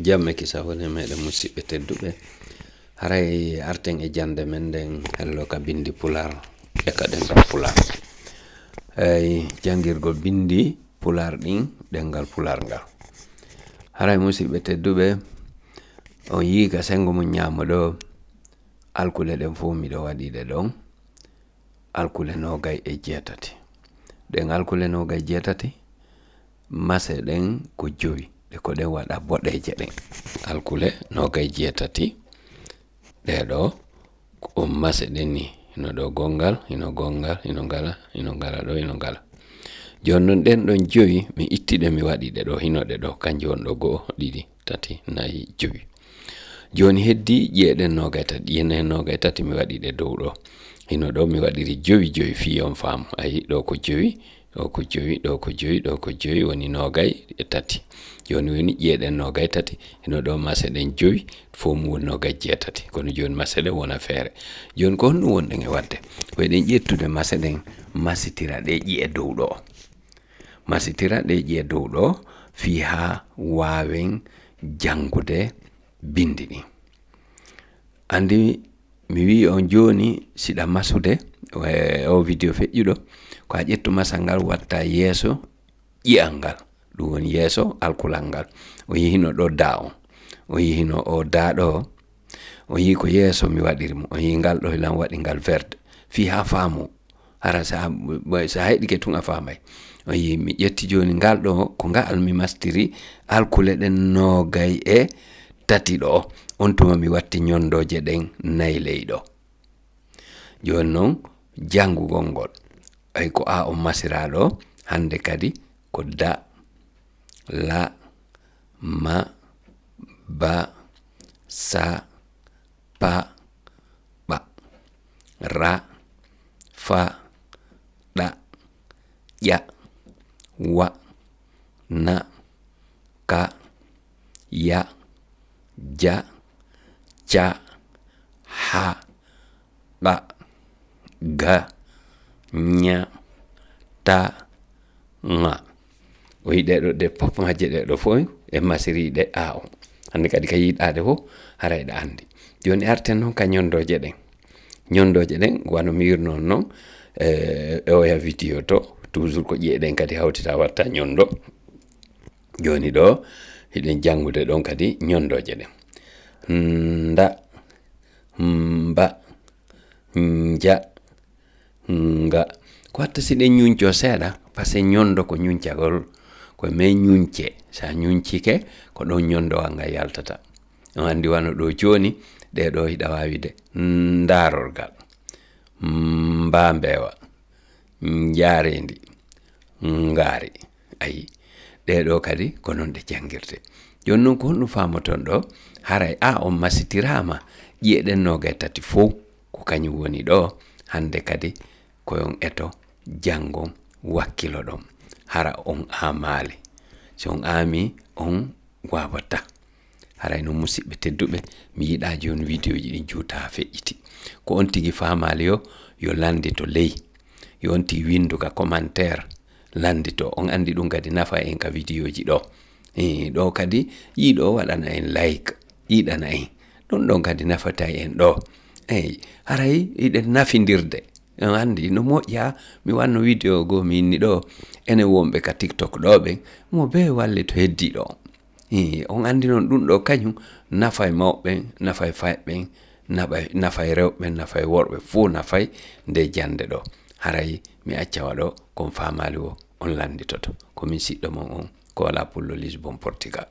Jamme kisawole meɗen musidɓe tedduɓe, haray arten e jande men nden hello ka bindi pular ƴakkaɗen ka pular. Jangirgol bindi pular ɗin ɗengal pular ngal. Haray musidɓe tedduɓe, on yii ka sengo mum ñaama ɗo alkule ɗen fof miɗo waɗiɗe ɗon alkule 27. ɗen alkule 27 mase ɗen ko 5 ɗe ko ɗen waɗa boɗeje ɗen. Alkule 27 ɗeɗo ko mase ɗen ni hino ɗo gongal hino ngala ɗo hino ngala. Joni non ɗen ɗon 5 mi ittiɗe mi waɗiɗe ɗo hinoɗe ɗo kanjum on ɗo 1 2 3 4 5. Joni heddi ƴeeɗen 23 yenen 23 mi waɗiɗe dow ɗo hino ɗo mi waɗiri 5 fi on faamu. Ayi ɗo ko 5 ɗo ko 5 ɗo ko 5 ɗo ko 5 woni 23. Joni woni ƴeeɗen 23 hino ɗo mase ɗen 5 fof mum woni 28 kono joni mase ɗen wona feere. Joni ko honɗum wonɗen e wadde koyɗen ƴettude mase ɗen masitira ɗe ƴi'e dow ɗo, masitira ɗe ƴi'e dow ɗo fi ha wawen jangude bindi ɗin. Andi mi wi on joni siɗa masude o video feƴƴuɗo ko a ƴettu masal ngal watta yeeso ƴi'al ngal, ɗum woni yeeso alkulal ngal. O yihino ɗo da on, o yihino o da ɗo, o yi ko yeeso mi waɗiri mo, o yi ngal ɗo hilan waɗi ngal verde fi ha faamu hara sa heɗike tun a faamay. O yi mi ƴetti joni ngal ɗo ko ngal mi mastiri alkule ɗen 23 ɗo on tuma mi watti ñondoje ɗen 4 ley ɗo. Joni noon jangugol ngol ay ko a on masira ɗo hande kadi ko da, la, ma, ba, sa, pa, ɓa, ra, fa, ɗa, ƴa, wa, na, ka, ya, ja, ca, ha, ɗa, ga, ña, ta, ŋa. O yi ɗeɗo ɗe pop majje ɗeɗo fof e masiriɗe a on. Hande kadi ka yiɗade fof haray ɗa andi. Joni arten noon ka ñondoje ɗen. Ñondoje ɗen wano mi wirno noon e oya video to toujours ko ƴeeɗen kadi hawtita watta ñondo. Joni ɗo hiɗen jangude ɗon kadi ñondoje ɗen. Nda, mba, nja, nga. Ko watta siɗen ñunco seeɗa par ce que ñondo ko ñuncagol ko me ñunce, sa ñuncike ko ɗon ñondowal ngal yaltata. On andi wano ɗo joni ɗeɗo hiɗa wawide ndarorgal, mbambewa, njarendi, ngaari. Ayi ɗeɗo kadi ko non ɗe jangirte. Joni noon ko honɗum famaton ɗo haray a on masitirama ƴi'eɗen 23 fof ko kañum woni ɗo hande kadi koyon eto jangon wakkilo ɗon hara on amali. So on ami on wawata. Haray no musidɓe tedduɓe mi yiɗa joni video ji ɗin juuta ha feƴƴiti. Ko on tigi famali yo landito ley, yo on tigi windu ka commentaire landito. On andi ɗum kadi nafa en ka video ji ɗo. Ɗo kadi yiɗo waɗana en like, yiɗana en ɗon kadi nafata en ɗo. Haray iɗen nafidirde. On andi no moƴƴa mi wanno video go mi inni ɗo ene wonɓe ka TikTok ɗo ɓen mo be walle to heddi ɗo. On andi noon ɗum ɗo kañum nafay mawɓen, nafay fayɓen, nafay rewɓen, nafay worɓe fuu nafay nde jande ɗo. Haray mi acca waɗo kon famali on landitoto. Komin siɗɗo mon on ko wala pullo Lisbon Portugal.